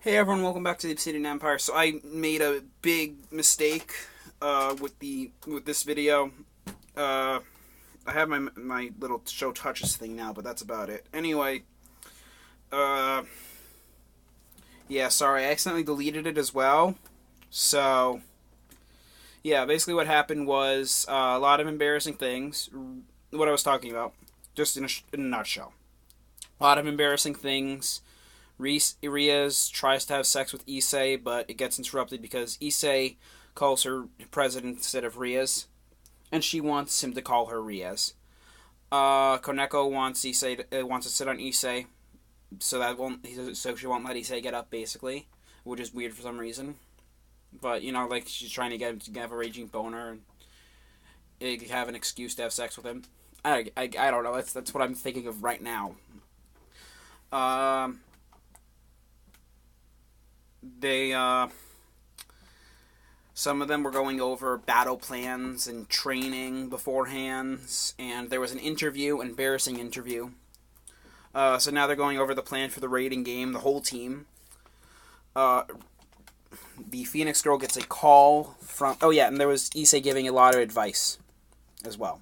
Hey everyone, welcome back to the Obsidian Empire. So I made a big mistake with this video. I have my little show touches thing now, but that's about it. Anyway, uh, yeah, sorry, I accidentally deleted it as well. So yeah, basically what happened was a lot of embarrassing things. What I was talking about, just in a nutshell, a lot of embarrassing things. Riaz tries to have sex with Issei, but it gets interrupted because Issei calls her president instead of Riaz, and she wants him to call her Riaz. Koneko wants to sit on Issei, so she won't let Issei get up, basically, which is weird for some reason. But like she's trying to get him to have a raging boner and have an excuse to have sex with him. I don't know. That's what I'm thinking of right now. They some of them were going over battle plans and training beforehand, and there was an embarrassing interview. So now they're going over the plan for the raiding game, the whole team. The Phoenix girl gets a call from... Oh yeah, and there was Issei giving a lot of advice as well.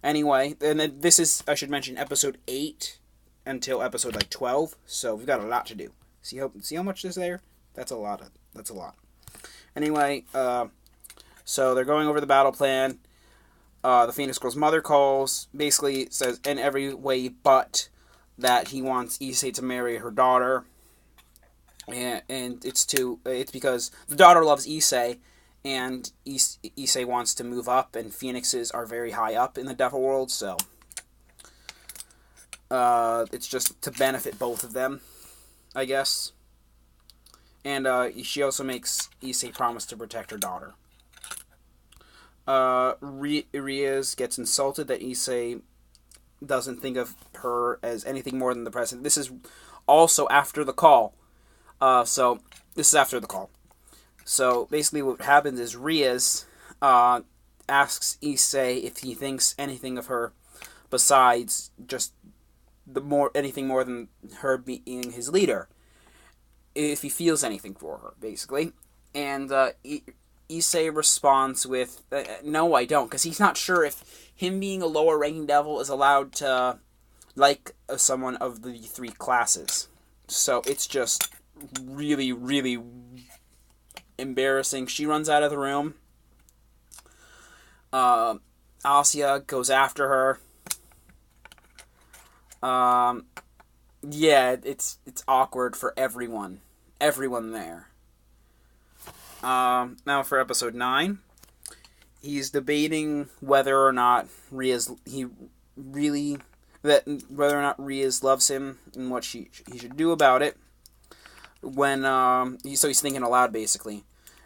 Anyway, and then this is, I should mention, episode 8 until episode 12, so we've got a lot to do. See how much is there? That's a lot. Anyway, so they're going over the battle plan. The Phoenix Girl's mother calls, basically says in every way but that he wants Issei to marry her daughter, and it's because the daughter loves Issei, and Issei wants to move up, and Phoenixes are very high up in the Devil World, so it's just to benefit both of them, I guess. And she also makes Issei promise to protect her daughter. Riaz gets insulted that Issei doesn't think of her as anything more than the president. This is also after the call. So basically what happens is Riaz asks Issei if he thinks anything of her besides just anything more than her being his leader. If he feels anything for her, basically. And Issei responds with, no, I don't, because he's not sure if him being a lower-ranking devil is allowed to like someone of the 3 classes. So it's just really, really embarrassing. She runs out of the room. Asya goes after her. Yeah, it's awkward for everyone there. Now for episode 9, he's debating whether or not Riaz loves him and what he should do about it. When he's thinking aloud, basically,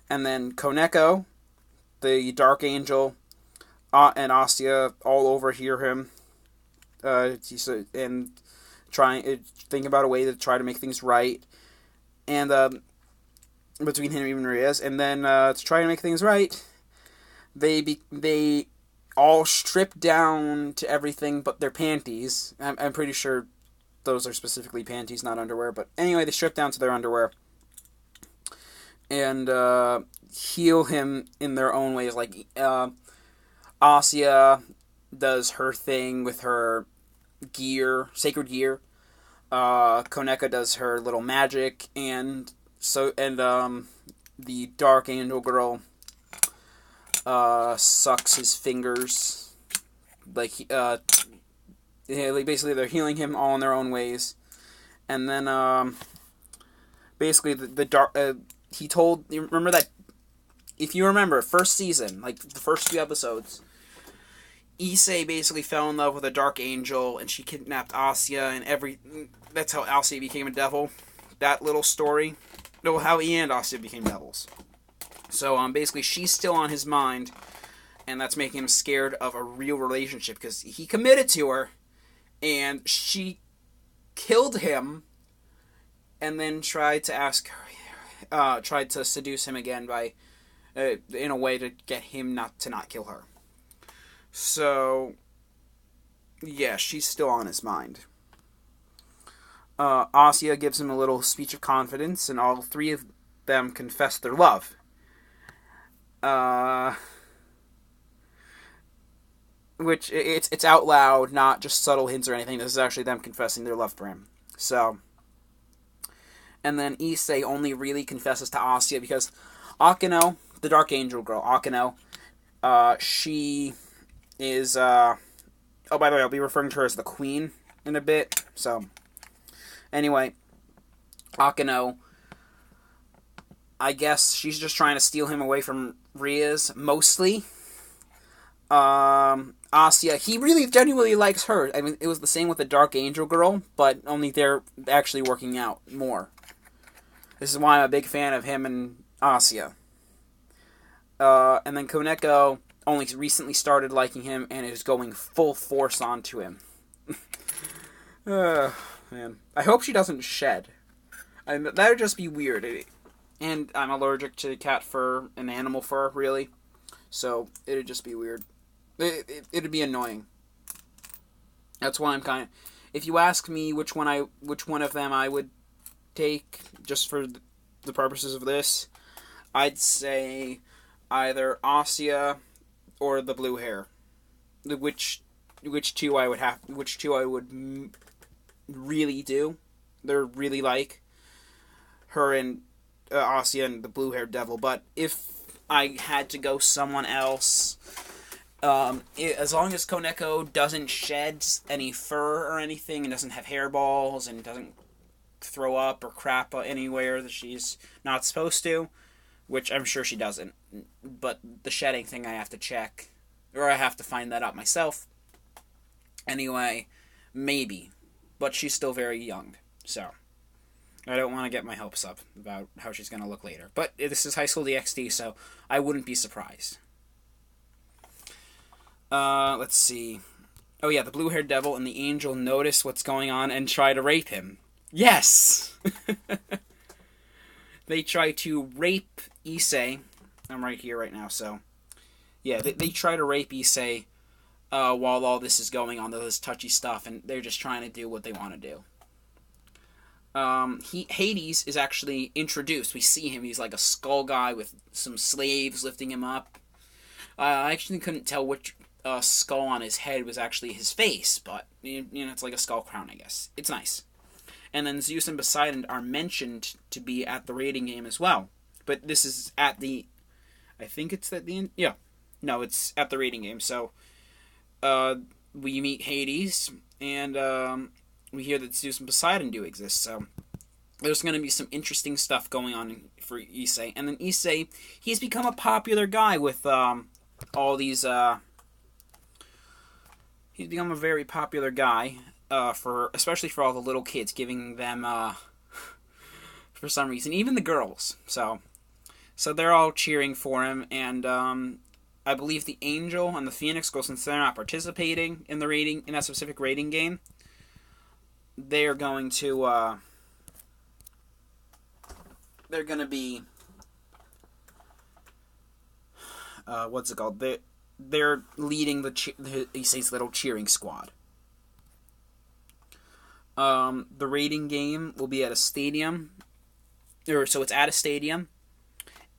and then Koneko, the Dark Angel, and Asya all overhear him. And think about a way to try to make things right, and between him and Riaz, and then to try to make things right, they all strip down to everything but their panties. I'm pretty sure those are specifically panties, not underwear. But anyway, they strip down to their underwear and heal him in their own ways. Like Asya does her thing with her sacred gear. Koneka does her little magic, and the Dark Angel girl sucks his fingers. Basically they're healing him all in their own ways, and then basically the dark. He told, remember that, if you remember, first season, like the first few episodes, Issei basically fell in love with a Dark Angel, and she kidnapped Asya, and that's how Asya became a devil. That little story. No, how he and Asya became devils. So, basically, she's still on his mind, and that's making him scared of a real relationship, because he committed to her, and she killed him, and then tried to seduce him again by, in a way to get him not kill her. So, yeah, she's still on his mind. Asya gives him a little speech of confidence, and all three of them confess their love. Which it's out loud, not just subtle hints or anything. This is actually them confessing their love for him. So, and then Issei only really confesses to Asya because Akeno, the Dark Angel girl, Akeno, she is, oh, by the way, I'll be referring to her as the Queen in a bit. So, anyway, Akeno, I guess she's just trying to steal him away from Ria's, mostly. Asya, he really genuinely likes her. I mean, it was the same with the Dark Angel girl, but only they're actually working out more. This is why I'm a big fan of him and Asya. And then Koneko only recently started liking him and is going full force onto him. Man. I hope she doesn't shed. That would just be weird. And I'm allergic to cat fur and animal fur, really. So, it'd just be weird. It'd be annoying. That's why I'm kind of... If you ask me which one of them I would take, just for the purposes of this, I'd say either Asya or the blue hair. Which two I would really do. They're really like her and Asya and the blue haired devil. But if I had to go someone else, as long as Koneko doesn't shed any fur or anything and doesn't have hairballs and doesn't throw up or crap anywhere that she's not supposed to, which I'm sure she doesn't, but the shedding thing I have to check, or I have to find that out myself. Anyway, maybe, but she's still very young, so I don't want to get my hopes up about how she's going to look later. But this is High School DXD, so I wouldn't be surprised. Let's see. Oh yeah, the blue-haired devil and the angel notice what's going on and try to rape him. Yes! They try to rape Issei. I'm right here right now, so... Yeah, they try to rape Issei while all this is going on, this touchy stuff, and they're just trying to do what they want to do. Hades is actually introduced. We see him. He's like a skull guy with some slaves lifting him up. I actually couldn't tell which skull on his head was actually his face, but, it's like a skull crown, I guess. It's nice. And then Zeus and Poseidon are mentioned to be at the raiding game as well. But this is at the... I think it's at the end... Yeah. No, it's at the raiding game. So, we meet Hades, and we hear that Zeus and Poseidon do exist. So, there's going to be some interesting stuff going on for Issei. And then Issei, he's become a popular guy with all these... He's become a very popular guy. Especially for all the little kids, giving them, for some reason, even the girls. So they're all cheering for him, and I believe the Angel and the Phoenix Girl, since they're not participating in that specific rating game, they are going to, they're going to be, what's it called? They're leading Issei's little cheering squad. The raiding game will be at a stadium, so it's at a stadium,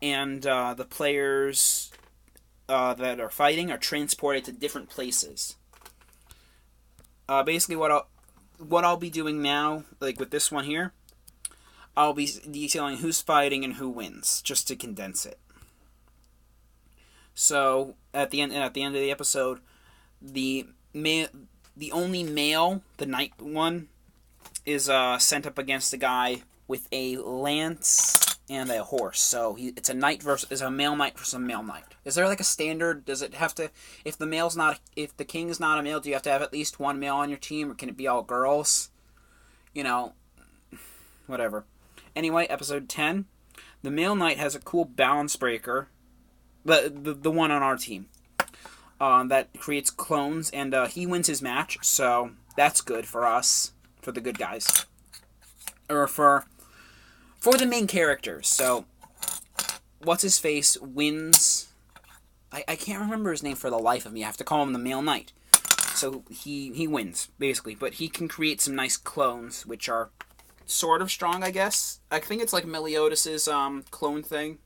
and the players that are fighting are transported to different places. Basically, what I'll be doing now, like with this one here, I'll be detailing who's fighting and who wins, just to condense it. So at the end of the episode, the only male, the knight one, is sent up against a guy with a lance and a horse. So it's a male knight versus a male knight. Is there like a standard? Does it have to, if the king is not a male, do you have to have at least one male on your team, or can it be all girls? Whatever. Anyway, episode 10. The male knight has a cool balance breaker. The one on our team. That creates clones, and he wins his match, so that's good for us. For the good guys. Or for the main characters. So, what's-his-face wins... I can't remember his name for the life of me. I have to call him the male knight. So, he wins, basically. But he can create some nice clones, which are sort of strong, I guess. I think it's like Meliodas' clone thing.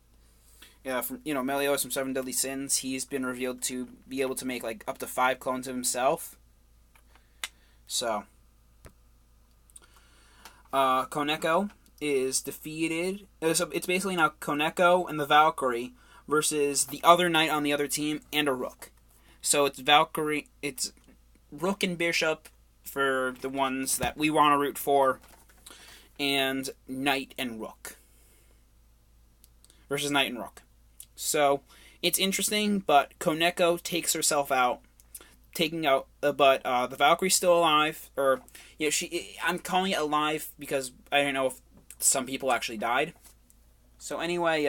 Yeah, from Meliodas from Seven Deadly Sins. He's been revealed to be able to make like up to 5 clones of himself. So, Koneko is defeated. So it's basically now Koneko and the Valkyrie versus the other knight on the other team and a rook. So it's rook and bishop for the ones that we want to root for, and knight and rook versus knight and rook. So it's interesting, but Koneko takes herself out, but the Valkyrie's still alive, or I'm calling it alive because I don't know if some people actually died. So anyway,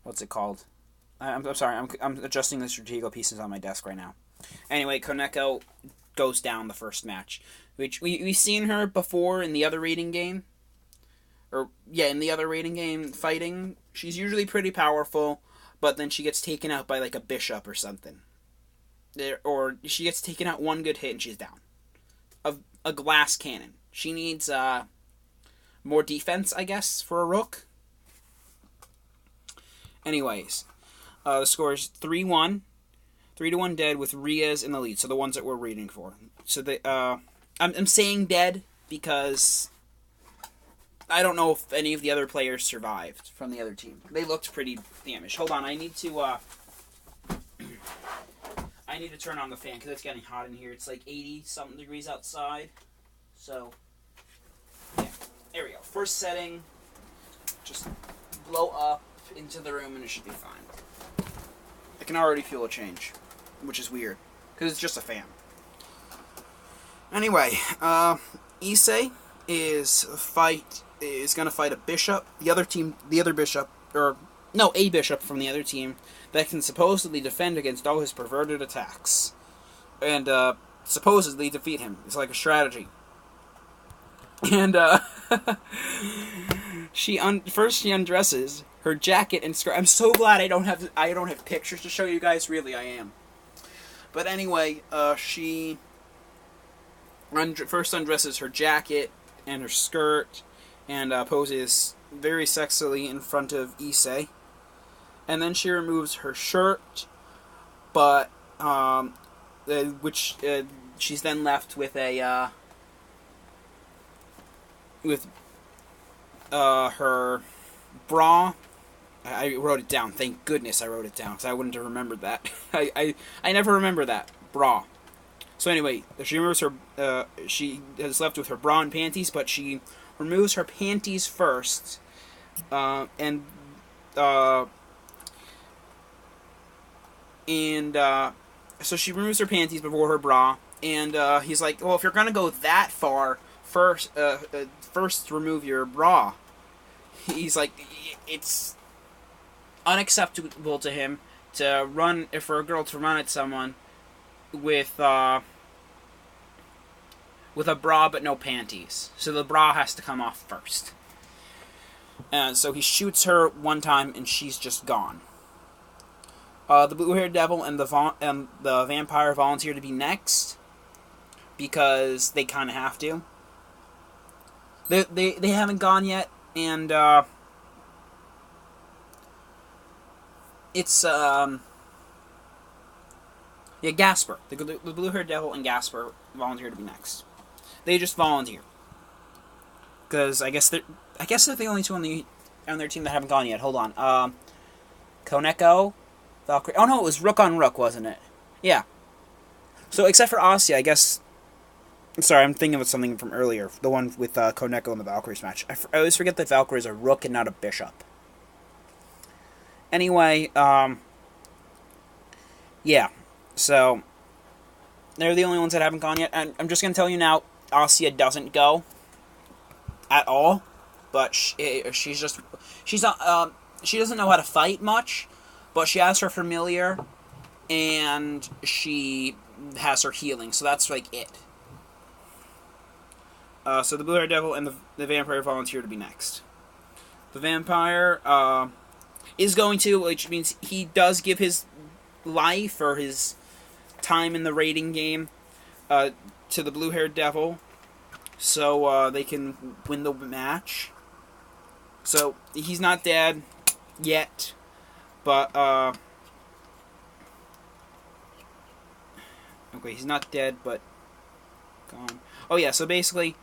what's it called? I'm sorry, I'm adjusting the strategical pieces on my desk right now. Anyway, Koneko goes down the first match, which we've seen her before in the other rating game. In the other rating game fighting, she's usually pretty powerful, but then she gets taken out by like a bishop or something. Or she gets taken out one good hit and she's down. A glass cannon. She needs more defense, I guess, for a rook. Anyways, the score is 3-1. 3-1 dead with Riaz in the lead, so the ones that we're reading for. So I'm saying dead because I don't know if any of the other players survived from the other team. They looked pretty damaged. Hold on, I need to turn on the fan because it's getting hot in here. It's like 80-something degrees outside. So, yeah, there we go. First setting, just blow up into the room and it should be fine. I can already feel a change, which is weird, because it's just a fan. Anyway, Issei is going to fight a bishop. A bishop from the other team that can supposedly defend against all his perverted attacks, and supposedly defeat him. It's like a strategy. And she undresses her jacket and skirt. I'm so glad I don't have pictures to show you guys. Really, I am. But anyway, she first undresses her jacket and her skirt and poses very sexily in front of Issei. And then she removes her shirt, but she's then left with her bra. I wrote it down. Thank goodness I wrote it down, because I wouldn't have remembered that. I never remember that. Bra. So anyway, she removes her. She is left with her bra and panties, but she removes her panties first, so she removes her panties before her bra, and he's like, "Well, if you're gonna go that far, first remove your bra." He's like, it's unacceptable to him for a girl to run at someone with a bra but no panties. So the bra has to come off first. And so he shoots her one time and she's just gone. The blue-haired devil and the vampire volunteer to be next because they kind of have to. They haven't gone yet, and it's Gasper. The blue-haired devil and Gasper volunteer to be next. They just volunteer because I guess they're the only two on their team that haven't gone yet. Hold on, Koneko, Valkyrie. Oh no, it was Rook on Rook, wasn't it? Yeah. So except for Asya, I guess. Sorry, I'm thinking of something from earlier. The one with Koneko and the Valkyries match. I always forget that Valkyrie is a rook and not a bishop. Anyway, yeah. So, they're the only ones that haven't gone yet. And I'm just going to tell you now, Asya doesn't go at all. But she doesn't know how to fight much. But she has her familiar, and she has her healing. So that's like it. So the blue-haired devil and the vampire volunteer to be next. The vampire, is going to, which means he does give his life or his time in the raiding game to the blue-haired devil, so they can win the match. So he's not dead yet, but okay, he's not dead, but gone. Oh yeah, so basically,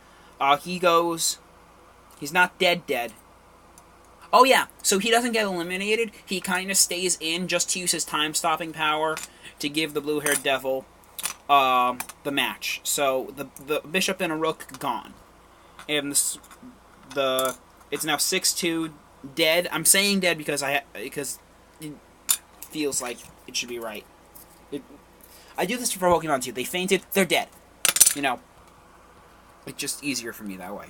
he goes. He's not dead. Oh yeah, so he doesn't get eliminated. He kind of stays in just to use his time-stopping power to give the blue-haired devil the match. So the bishop and a rook gone, and it's now 6-2 dead. I'm saying dead because it feels like it should be right. I do this for Pokemon too. They fainted, they're dead. You know, it's just easier for me that way.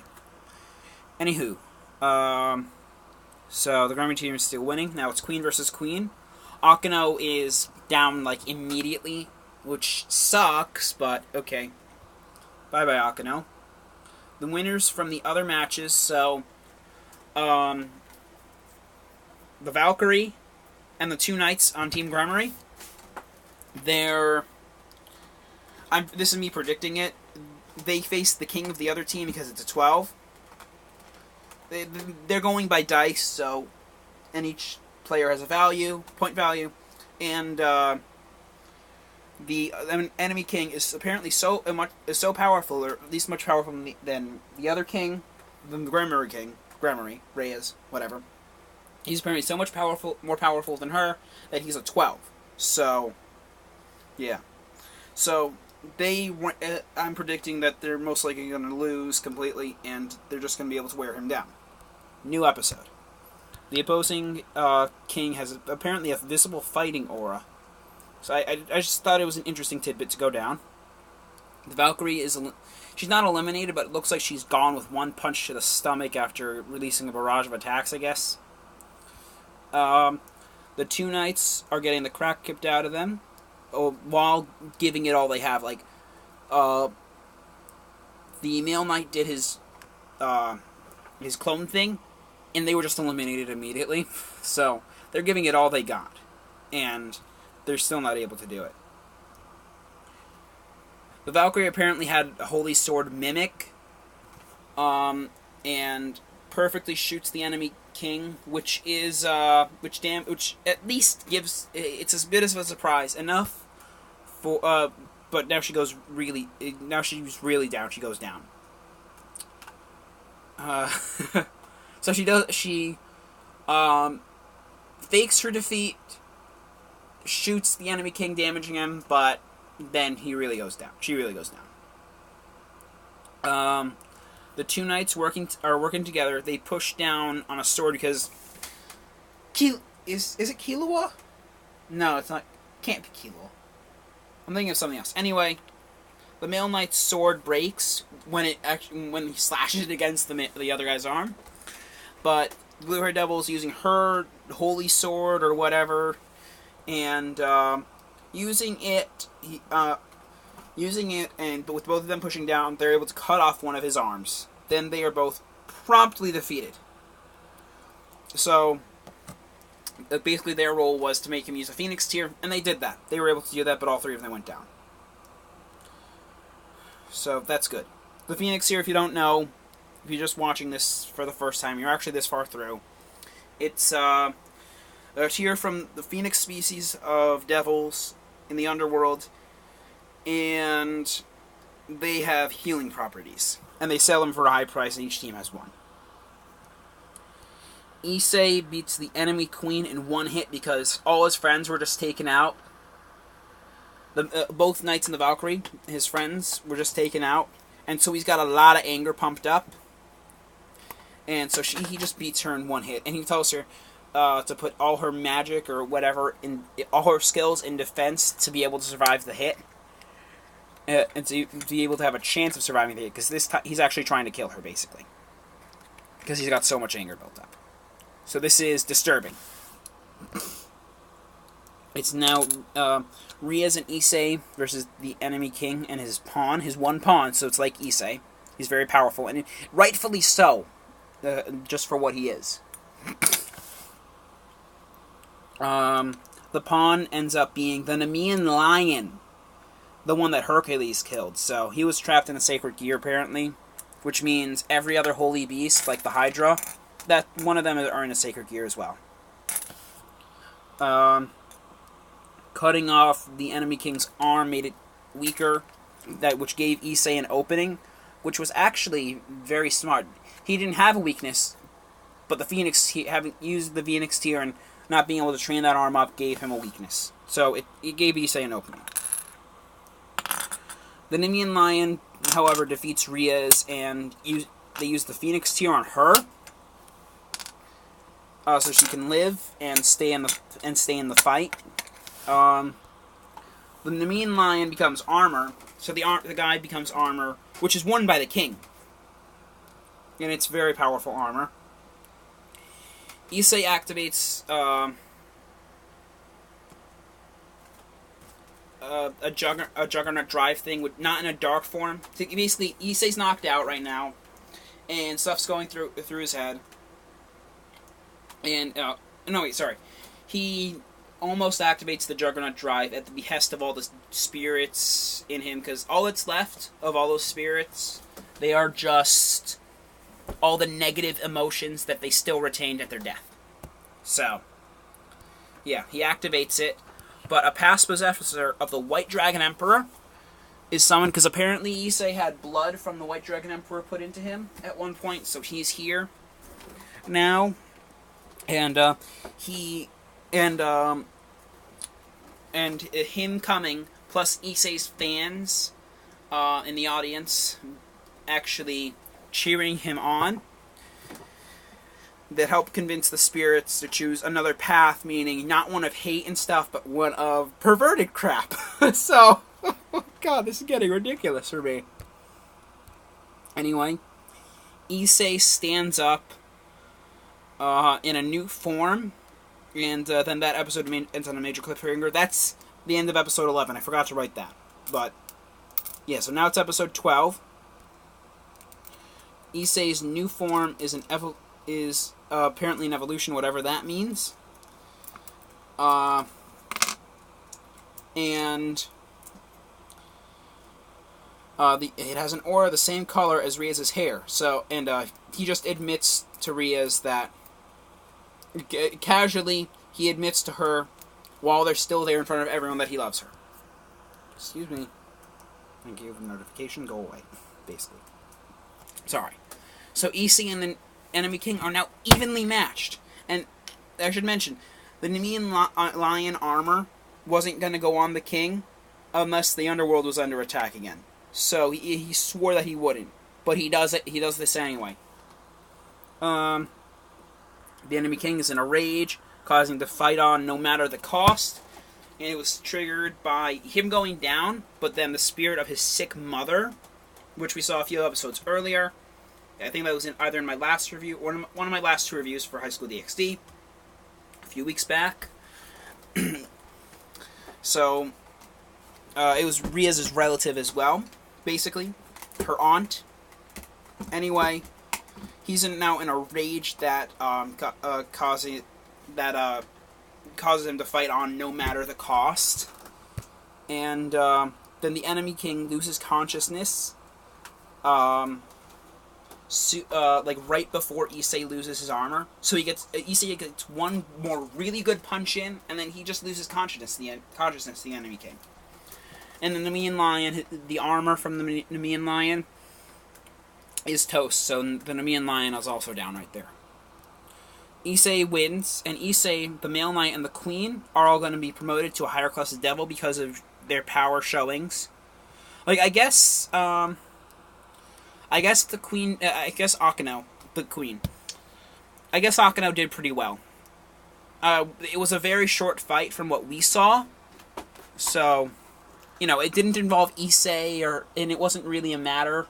Anywho, so the Grammy team is still winning. Now it's Queen versus Queen. Akeno is down like immediately, which sucks, but okay. Bye-bye, Akeno. The winners from the other matches, so the Valkyrie and the two knights on Team Gramarye, this is me predicting it. They face the king of the other team because it's a 12. They're going by dice, so, and each player has a point value, and the enemy king is apparently so powerful, or at least much powerful than the other king, than the Gramarye, Reyes, whatever. He's apparently so much more powerful than her that he's a 12. So, yeah. So I'm predicting that they're most likely going to lose completely, and they're just going to be able to wear him down. New episode. The opposing king has apparently a visible fighting aura. So I just thought it was an interesting tidbit to go down. The Valkyrie she's not eliminated, but it looks like she's gone with one punch to the stomach after releasing a barrage of attacks, I guess. The two knights are getting the crap kicked out of them, while giving it all they have. Like, the male knight did his clone thing, and they were just eliminated immediately. So they're giving it all they got, and they're still not able to do it. The Valkyrie apparently had a Holy Sword Mimic, and perfectly shoots the enemy king, which at least gives it's a bit of a surprise enough for but now she's really down. She goes down. So she fakes her defeat, shoots the enemy king, damaging him, but then he really goes down. She really goes down. The two knights are working together. They push down on a sword because is it Killua? No, it's not. Can't be Killua. I'm thinking of something else. Anyway, the male knight's sword breaks when he slashes it against the other guy's arm. But Blue-Haired Devil's using her holy sword or whatever, and using it, and with both of them pushing down, they're able to cut off one of his arms. Then they are both promptly defeated. So, basically their role was to make him use a Phoenix Tear, and they did that. They were able to do that, but all three of them went down. So, that's good. The Phoenix Tear, if you don't know, if you're just watching this for the first time, you're actually this far through. It's a tear from the Phoenix species of devils in the underworld, and they have healing properties. And they sell them for a high price, and each team has one. Issei beats the enemy queen in one hit because all his friends were just taken out. Both knights and the Valkyrie, his friends, were just taken out. And so he's got a lot of anger pumped up. And so he just beats her in one hit. And he tells her to put all her magic or whatever, all her skills in defense to be able to survive the hit. And to be able to have a chance of surviving the hit. Because he's actually trying to kill her, basically. Because he's got so much anger built up. So this is disturbing. It's now Riaz and Issei versus the enemy king and his pawn, his one pawn, so it's like Issei. He's very powerful, and rightfully so, just for what he is. The pawn ends up being the Nemean lion, the one that Hercules killed. So he was trapped in a sacred gear, apparently, which means every other holy beast, like the Hydra, that one of them are in a sacred gear as well. Cutting off the enemy king's arm made it weaker, which gave Issei an opening, which was actually very smart. He didn't have a weakness, but the Phoenix, having used the Phoenix tier and not being able to train that arm up, gave him a weakness. So it gave Issei an opening. The Nemean lion, however, defeats Riaz, and they use the Phoenix tier on her, so she can live and stay in the fight. The Nemean lion becomes armor, so the guy becomes armor, which is worn by the king, and it's very powerful armor. Issei activates a Juggernaut drive thing, not in a dark form. So basically, Issei's knocked out right now, and stuff's going through his head. And no, wait, sorry. He almost activates the Juggernaut drive at the behest of all the spirits in him, because all that's left of all those spirits, they are just all the negative emotions that they still retained at their death. So, yeah, he activates it. But a past possessor of the White Dragon Emperor is summoned, because apparently Issei had blood from the White Dragon Emperor put into him at one point, so he's here now. And him coming, plus Issei's fans in the audience actually cheering him on, that helped convince the spirits to choose another path, meaning not one of hate and stuff, but one of perverted crap. So, God, this is getting ridiculous for me. Anyway, Issei stands up in a new form, and then that episode ends on a major cliffhanger. That's the end of episode 11. I forgot to write that. But, yeah, so now it's episode 12. Issei's new form is apparently an evolution, whatever that means. And it has an aura the same color as Riaz's hair. So, and he just admits to Riaz that casually he admits to her while they're still there in front of everyone that he loves her. Excuse me. Thank you for the notification. Go away. Basically. Sorry. So Issei and the enemy king are now evenly matched. And I should mention, the Nemean lion armor wasn't going to go on the king unless the underworld was under attack again. So he swore that he wouldn't. But he does it. He does this anyway. The enemy king is in a rage, causing the fight on no matter the cost. And it was triggered by him going down, but then the spirit of his sick mother, which we saw a few episodes earlier. I think that was either in my last review or one of my last two reviews for Highschool DXD a few weeks back. So, it was Riaz's relative as well, basically. Her aunt. Anyway, he's now in a rage that causes him to fight on no matter the cost. And then the enemy king loses consciousness. Like right before Issei loses his armor, so Issei gets one more really good punch in, and then he just loses consciousness. The enemy king, and the Nemean lion, the armor from the Nemean lion is toast. So the Nemean lion is also down right there. Issei wins, and Issei, the male knight, and the queen are all going to be promoted to a higher class of devil because of their power showings. Like I guess the queen, I guess Akeno, the queen. I guess Akeno did pretty well. It was a very short fight from what we saw. So, it didn't involve Issei, and it wasn't really a matter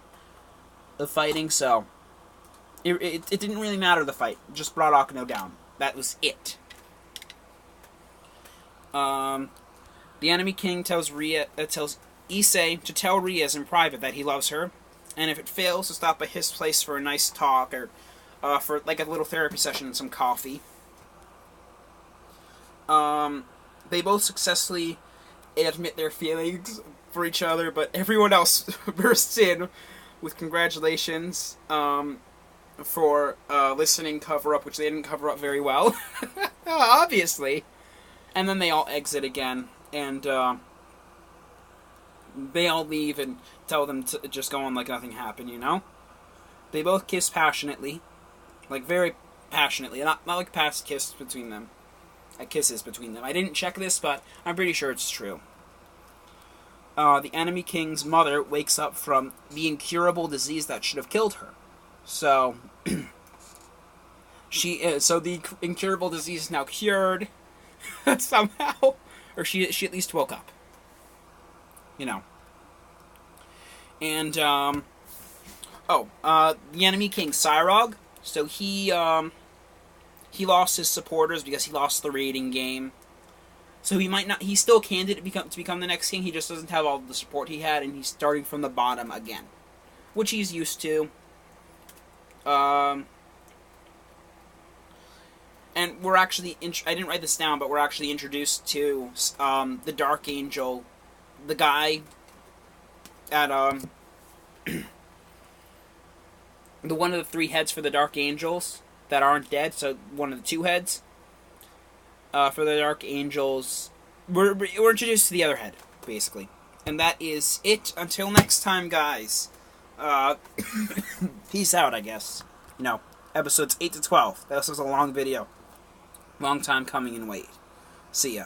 of fighting, so it didn't really matter the fight. It just brought Akeno down. That was it. The enemy king tells Issei to tell Riaz in private that he loves her. And if it fails, to stop by his place for a nice talk, or for like a little therapy session and some coffee. They both successfully admit their feelings for each other, but everyone else bursts in with congratulations for listening cover up, which they didn't cover up very well, obviously. And then they all exit again, and they all leave and tell them to just go on like nothing happened, you know? They both kiss passionately, like very passionately, not like past kiss between them. Kisses between them. I didn't check this, but I'm pretty sure it's true. The enemy king's mother wakes up from the incurable disease that should have killed her. So, so the incurable disease is now cured somehow, or she at least woke up. You know. And the enemy king Cyrog. So he lost his supporters because he lost the raiding game. So he might not. He's still a candidate to become the next king. He just doesn't have all the support he had, and he's starting from the bottom again, which he's used to. And we're actually. I didn't write this down, but we're actually introduced to the Dark Angel, the guy at the one of the 3 heads for the Dark Angels that aren't dead, so one of the 2 heads for the Dark Angels. We're introduced to the other head, basically. And that is it. Until next time, guys. Peace out, I guess. You know, episodes 8 to 12. This was a long video. Long time coming and wait. See ya.